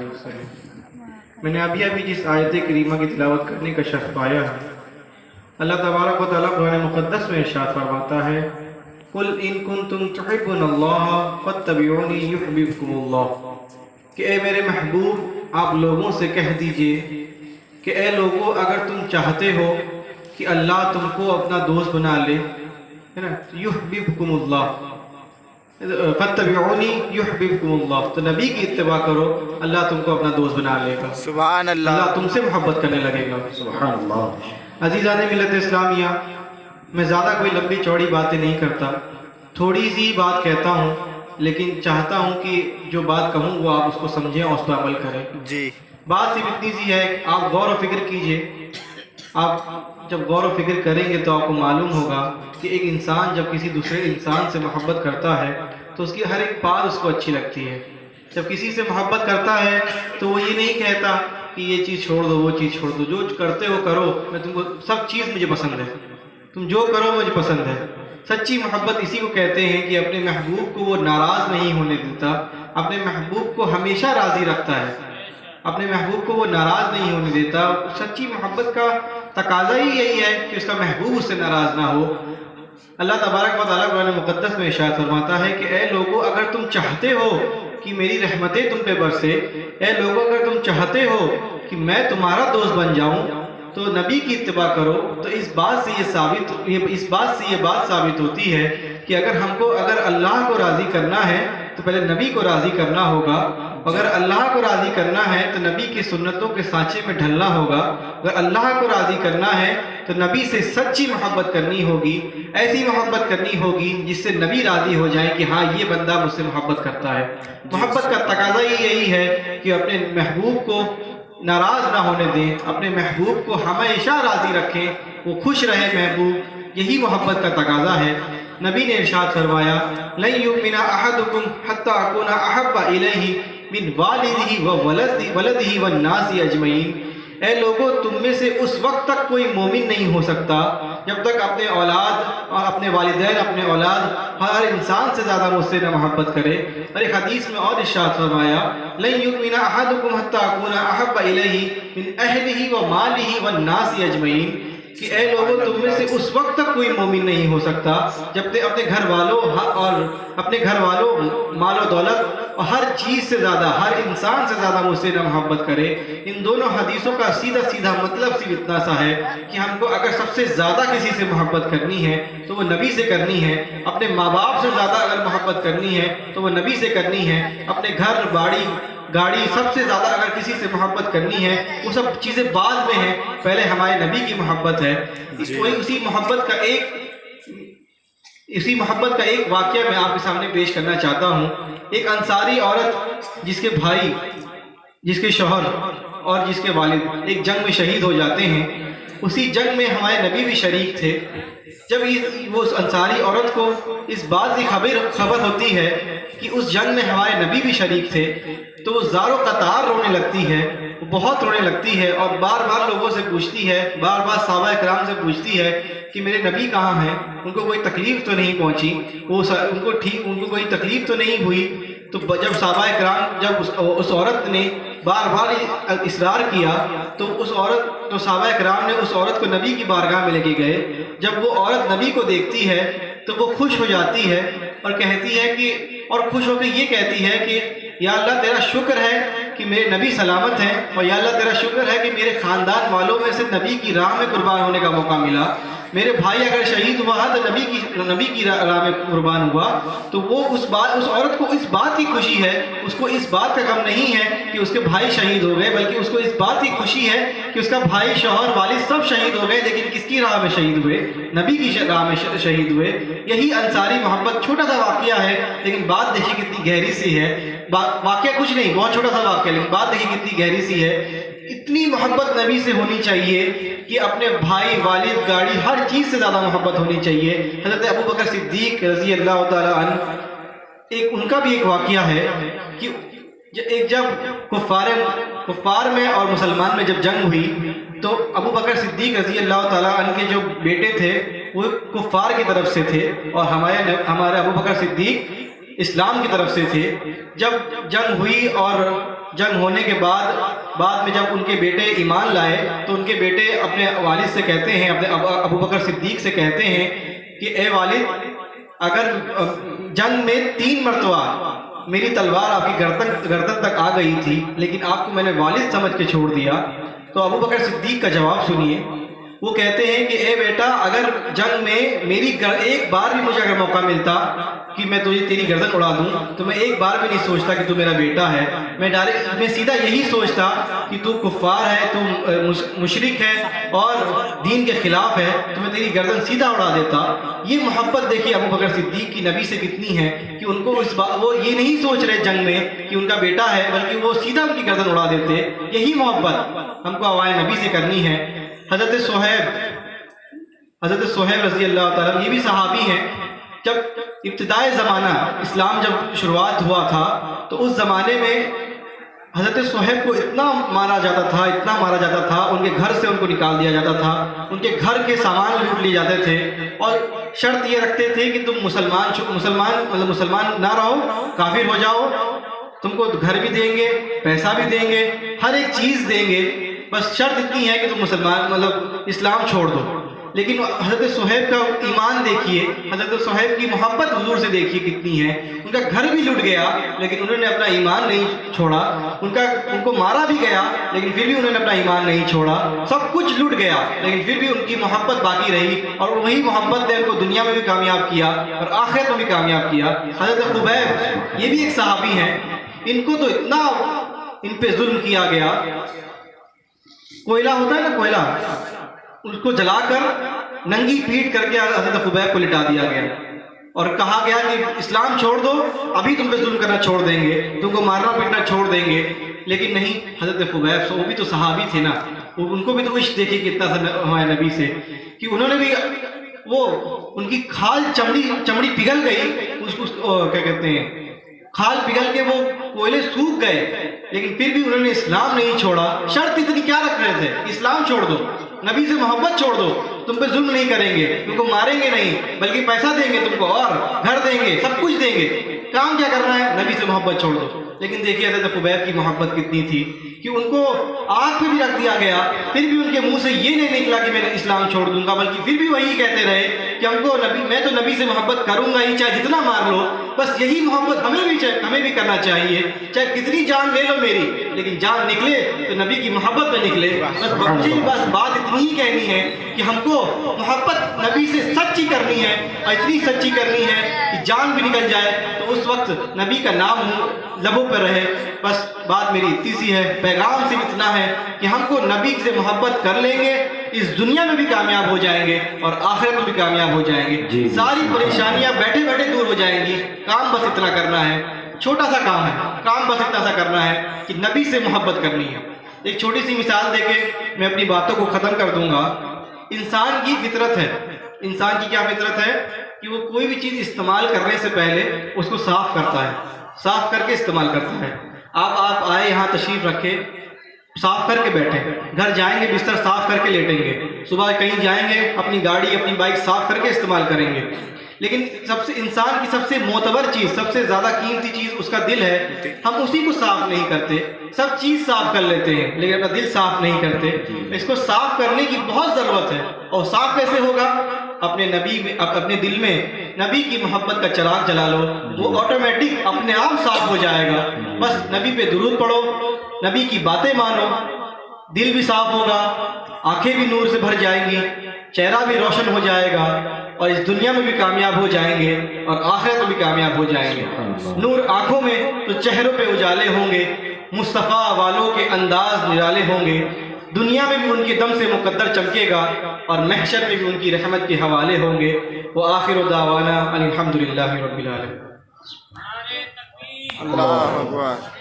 علیہ وسلم۔ میں نے ابھی جس آیت کریمہ کی تلاوت کرنے کا شرف پایا ہے، اللہ تبارک و تعالیٰ قرآن مقدس میں ارشاد فرماتا ہے قُلْ إِن كُنتُمْ تُحِبُّونَ اللَّهَ فَاتَّبِعُونِي يُحْبِبْكُمُ اللَّهُ، کہ اے میرے محبوب آپ لوگوں سے کہہ دیجئے کہ اے لوگوں اگر تم چاہتے ہو کہ اللہ تم کو اپنا دوست بنا لے، ہے نا، یحببکم اللہ، فاتبعونی یحببکم اللہ، تو نبی کی اتباع کرو، اللہ تم کو اپنا دوست بنا لے گا، سبحان اللہ۔ اللہ تم سے محبت کرنے لگے گا۔ سبحان اللہ۔ عزیزان ملت اسلامیہ، میں زیادہ کوئی لمبی چوڑی باتیں نہیں کرتا، تھوڑی سی بات کہتا ہوں، لیکن چاہتا ہوں کہ جو بات کہوں وہ آپ اس کو سمجھیں اور اس پر عمل کریں۔ جی بات صرف اتنی سی ہے کہ آپ غور و فکر کیجئے، آپ جب غور و فکر کریں گے تو آپ کو معلوم ہوگا کہ ایک انسان جب کسی دوسرے انسان سے محبت کرتا ہے تو اس کی ہر ایک بات اس کو اچھی لگتی ہے۔ جب کسی سے محبت کرتا ہے تو وہ یہ نہیں کہتا کہ یہ چیز چھوڑ دو وہ چیز چھوڑ دو، جو کرتے ہو کرو، میں تم کو سب چیز مجھے پسند ہے، تم جو کرو مجھے پسند ہے۔ سچی محبت اسی کو کہتے ہیں کہ اپنے محبوب کو وہ ناراض نہیں ہونے دیتا، اپنے محبوب کو ہمیشہ راضی رکھتا ہے، اپنے محبوب کو وہ ناراض نہیں ہونے دیتا۔ سچی محبت کا تقاضا ہی یہی ہے کہ اس کا محبوب اس سے ناراض نہ ہو۔ اللہ تبارک و تعالیٰ قرآن مقدس میں ارشاد فرماتا ہے کہ اے لوگو اگر تم چاہتے ہو کہ میری رحمتیں تم پہ برسے، اے لوگو اگر تم چاہتے ہو کہ میں تمہارا دوست بن جاؤں تو نبی کی اتباع کرو۔ تو اس بات سے یہ بات ثابت ہوتی ہے کہ اگر اللہ کو راضی کرنا ہے تو پہلے نبی کو راضی کرنا ہوگا، اگر اللہ کو راضی کرنا ہے تو نبی کی سنتوں کے سانچے میں ڈھلنا ہوگا، اگر اللہ کو راضی کرنا ہے تو نبی سے سچی محبت کرنی ہوگی، ایسی محبت کرنی ہوگی جس سے نبی راضی ہو جائیں کہ ہاں یہ بندہ مجھ سے محبت کرتا ہے۔ محبت کا تقاضا ہی یہی ہے کہ اپنے محبوب کو ناراض نہ ہونے دیں، اپنے محبوب کو ہمیشہ راضی رکھیں، وہ خوش رہے محبوب، یہی محبت کا تقاضا ہے۔ نبی نے ارشاد فرمایا لن یؤمن احدکم حتی اکون احب الیہ من والدہ وولدہ والناس اجمعین، اے لوگوں تم میں سے اس وقت تک کوئی مومن نہیں ہو سکتا جب تک اپنے اولاد اور اپنے والدین، اپنے اولاد، ہر انسان سے زیادہ مجھ سے نہ محبت کرے۔ اور ایک حدیث میں اور ارشاد فرمایا لن یؤمن احدکم حتی اکون احب الیہ من اہلہ ومالہ والناس اجمعین، کہ اے لوگوں تم میں سے اس وقت تک کوئی مومن نہیں ہو سکتا جب تک اپنے گھر والوں مال و دولت اور ہر چیز سے زیادہ، ہر انسان سے زیادہ مجھ سے نہ محبت کرے۔ ان دونوں حدیثوں کا سیدھا مطلب صرف اتنا سا ہے کہ ہم کو اگر سب سے زیادہ کسی سے محبت کرنی ہے تو وہ نبی سے کرنی ہے، اپنے ماں باپ سے زیادہ اگر محبت کرنی ہے تو وہ نبی سے کرنی ہے، اپنے گھر گاڑی سب سے زیادہ اگر کسی سے محبت کرنی ہے، وہ سب چیزیں بعد میں ہیں، پہلے ہمارے نبی کی محبت ہے۔ اسی محبت کا ایک واقعہ میں آپ کے سامنے پیش کرنا چاہتا ہوں۔ ایک انصاری عورت جس کے بھائی، جس کے شوہر اور جس کے والد ایک جنگ میں شہید ہو جاتے ہیں، اسی جنگ میں ہمارے نبی بھی شریک تھے۔ جب وہ اس انصاری عورت کو اس بات کی خبر ہوتی ہے کہ اس جنگ میں ہمارے نبی بھی شریک تھے تو وہ زار و قطار رونے لگتی ہے، وہ بہت رونے لگتی ہے اور بار لوگوں سے پوچھتی ہے، بار صحابہ کرام سے پوچھتی ہے کہ میرے نبی کہاں ہیں، ان کو کوئی تکلیف تو نہیں پہنچی، ان کو کوئی تکلیف تو نہیں ہوئی۔ تو جب صحابہ کرام، جب اس عورت نے بار اصرار کیا تو صحابہ کرام نے اس عورت کو نبی کی بارگاہ میں لے کے گئے۔ جب وہ عورت نبی کو دیکھتی ہے تو وہ خوش ہو جاتی ہے اور کہتی ہے کہ، اور خوش ہو کے یہ کہتی ہے کہ یا اللہ تیرا شکر ہے کہ میرے نبی سلامت ہیں، اور یا اللہ تیرا شکر ہے کہ میرے خاندان والوں میں سے نبی کی راہ میں قربان ہونے کا موقع ملا۔ میرے بھائی اگر شہید ہوا تو نبی کی راہ میں قربان ہوا۔ تو وہ اس عورت کو اس بات کی خوشی ہے، اس کو اس بات کا غم نہیں ہے کہ اس کے بھائی شہید ہو گئے، بلکہ اس کو اس بات کی خوشی ہے کہ اس کا بھائی، شوہر، والد سب شہید ہو گئے، لیکن کس کی راہ میں شہید ہوئے؟ نبی کی راہ میں شہید ہوئے۔ یہی انصاری محبت، چھوٹا سا واقعہ ہے لیکن بات دیکھیے کتنی گہری سی ہے۔ واقعہ کچھ نہیں، بہت چھوٹا سا واقعہ، لیکن بات دیکھیے کتنی گہری سی ہے۔ اتنی محبت نبی سے ہونی چاہیے کہ اپنے بھائی، والد، گاڑی، ہر چیز سے زیادہ محبت ہونی چاہیے۔ حضرت ابو بکر صدیق رضی اللہ تعالیٰ عنہ، ان کا بھی ایک واقعہ ہے کہ جب کفار میں اور مسلمان میں جب جنگ ہوئی تو ابو بکر صدیق رضی اللہ تعالیٰ عنہ کے جو بیٹے تھے وہ کفار کی طرف سے تھے اور ہمارے ابو بکر صدیق اسلام کی طرف سے تھے۔ جب جنگ ہوئی اور جنگ ہونے کے بعد میں جب ان کے بیٹے ایمان لائے تو ان کے بیٹے اپنے والد سے کہتے ہیں، اپنے ابو بکر صدیق سے کہتے ہیں کہ اے والد، اگر جنگ میں 3 مرتبہ میری تلوار آپ کی گردن تک آ گئی تھی لیکن آپ کو میں نے والد سمجھ کے چھوڑ دیا، تو ابو بکر صدیق کا جواب سنیے۔ وہ کہتے ہیں کہ اے بیٹا، اگر جنگ میں ایک بار بھی مجھے اگر موقع ملتا کہ میں تیری گردن اڑا دوں تو میں ایک بار بھی نہیں سوچتا کہ تو میرا بیٹا ہے، میں سیدھا یہی سوچتا کہ تو کفار ہے، تو مشرک ہے اور دین کے خلاف ہے، تو میں تیری گردن سیدھا اڑا دیتا۔ یہ محبت دیکھیے ابو بکر صدیق کی نبی سے کتنی ہے کہ ان کو وہ یہ نہیں سوچ رہے جنگ میں کہ ان کا بیٹا ہے، بلکہ وہ سیدھا ان کی گردن اڑا دیتے۔ یہی محبت ہم کو آوائے نبی سے کرنی ہے۔ حضرت صہیب رضی اللہ تعالیٰ، یہ بھی صحابی ہیں۔ جب ابتدائے زمانہ اسلام جب شروعات ہوا تھا تو اس زمانے میں حضرت صہیب کو اتنا مارا جاتا تھا، ان کے گھر سے ان کو نکال دیا جاتا تھا، ان کے گھر کے سامان لوٹ لیے جاتے تھے، اور شرط یہ رکھتے تھے کہ تم مسلمان نہ رہو، کافر ہو جاؤ، تم کو گھر بھی دیں گے، پیسہ بھی دیں گے، ہر ایک چیز دیں گے، بس شرط اتنی ہے کہ تم اسلام چھوڑ دو۔ لیکن حضرت صہیب کا ایمان دیکھیے، حضرت صہیب کی محبت حضور سے دیکھیے کتنی ہے۔ ان کا گھر بھی لٹ گیا لیکن انہوں نے اپنا ایمان نہیں چھوڑا، ان کو مارا بھی گیا لیکن پھر بھی انہوں نے اپنا ایمان نہیں چھوڑا، سب کچھ لٹ گیا لیکن پھر بھی ان کی محبت باقی رہی، اور وہی محبت نے ان کو دنیا میں بھی کامیاب کیا اور آخرت میں بھی کامیاب کیا۔ حضرت خبیب یہ بھی ایک صحابی ہیں، ان کو تو اتنا ان پہ ظلم کیا گیا، کوئلہ ہوتا ہے نا، کوئلہ، اس کو جلا کر ننگی پیٹ کر کے حضرت خبیب کو لٹا دیا گیا اور کہا گیا کہ اسلام چھوڑ دو، ابھی تم پہ ظلم کرنا چھوڑ دیں گے، تم کو مارنا پیٹنا چھوڑ دیں گے۔ لیکن نہیں، حضرت خبیب وہ بھی تو صحابی تھے نا، ان کو بھی تو عشق دیکھیے کتنا تھا ہمارے نبی سے، کہ انہوں نے بھی ان کی کھال چمڑی پگھل گئی، اس کو کیا کہتے ہیں، کھال پگھل کے وہ کوئلے سوکھ گئے لیکن پھر بھی انہوں نے اسلام نہیں چھوڑا۔ شرط اتنی کیا رکھ رہے تھے؟ اسلام چھوڑ دو، نبی سے محبت چھوڑ دو، تم پہ ظلم نہیں کریں گے، تم کو ماریں گے نہیں بلکہ پیسہ دیں گے تم کو، اور گھر دیں گے، سب کچھ دیں گے، کام کیا کرنا ہے؟ نبی سے محبت چھوڑ دو۔ لیکن دیکھیے حضرت خبیب کی محبت کتنی تھی کہ ان کو آگ پہ بھی رکھ دیا گیا، پھر بھی ان کے منہ سے یہ نہیں نکلا کہ میں اسلام چھوڑ دوں گا، بلکہ پھر بھی وہی کہتے رہے کہ میں تو نبی سے محبت کروں گا ہی، چاہے جتنا مار لو۔ بس یہی محبت ہمیں بھی کرنا چاہیے، چاہے کتنی جان لے لو میری، لیکن جان نکلے تو نبی کی محبت میں نکلے۔ بس بات اتنی ہی کہنی ہے کہ ہم کو محبت نبی سے سچی کرنی ہے، اور اتنی سچی کرنی ہے کہ جان بھی نکل جائے تو اس وقت نبی کا نام لبوں پہ رہے۔ بس بات میری اتنی سی ہے، پیغام صرف اتنا ہے کہ ہم کو نبی سے محبت کر لیں گے، اس دنیا میں بھی کامیاب ہو جائیں گے اور آخرت میں بھی کامیاب ہو جائیں گے۔ ساری پریشانیاں بیٹھے بیٹھے دور ہو جائیں گی۔ کام بس اتنا کرنا ہے، چھوٹا سا کام ہے، کام بس اتنا سا کرنا ہے کہ نبی سے محبت کرنی ہے۔ ایک چھوٹی سی مثال دے کے میں اپنی باتوں کو ختم کر دوں گا۔ انسان کی فطرت ہے، انسان کی کیا فطرت ہے کہ وہ کوئی بھی چیز استعمال کرنے سے پہلے اس کو صاف کرتا ہے، صاف کر کے استعمال کرتا ہے۔ آپ آئے یہاں تشریف رکھے، صاف کر کے بیٹھے، گھر جائیں گے بستر صاف کر کے لیٹیں گے، صبح کہیں جائیں گے اپنی گاڑی اپنی بائک صاف کر کے استعمال کریں گے۔ لیکن انسان کی سب سے معتبر چیز، سب سے زیادہ قیمتی چیز اس کا دل ہے، ہم اسی کو صاف نہیں کرتے۔ سب چیز صاف کر لیتے ہیں لیکن اپنا دل صاف نہیں کرتے۔ اس کو صاف کرنے کی بہت ضرورت ہے، اور صاف کیسے ہوگا؟ اپنے دل میں نبی کی محبت کا چراغ جلا لو، وہ آٹومیٹک اپنے آپ صاف ہو جائے گا۔ بس نبی پہ درود پڑھو، نبی کی باتیں مانو، دل بھی صاف ہوگا، آنکھیں بھی نور سے بھر جائیں گی، چہرہ بھی روشن ہو جائے گا، اور اس دنیا میں بھی کامیاب ہو جائیں گے اور آخرت میں بھی کامیاب ہو جائیں گے۔ نور آنکھوں میں تو چہروں پہ اجالے ہوں گے، مصطفیٰ والوں کے انداز نرالے ہوں گے، دنیا میں بھی ان کے دم سے مقدر چمکے گا اور محشر میں بھی ان کی رحمت کے حوالے ہوں گے۔ وآخر دعوانا ان الحمد للہ رب العالمین۔ اللہ اکبر۔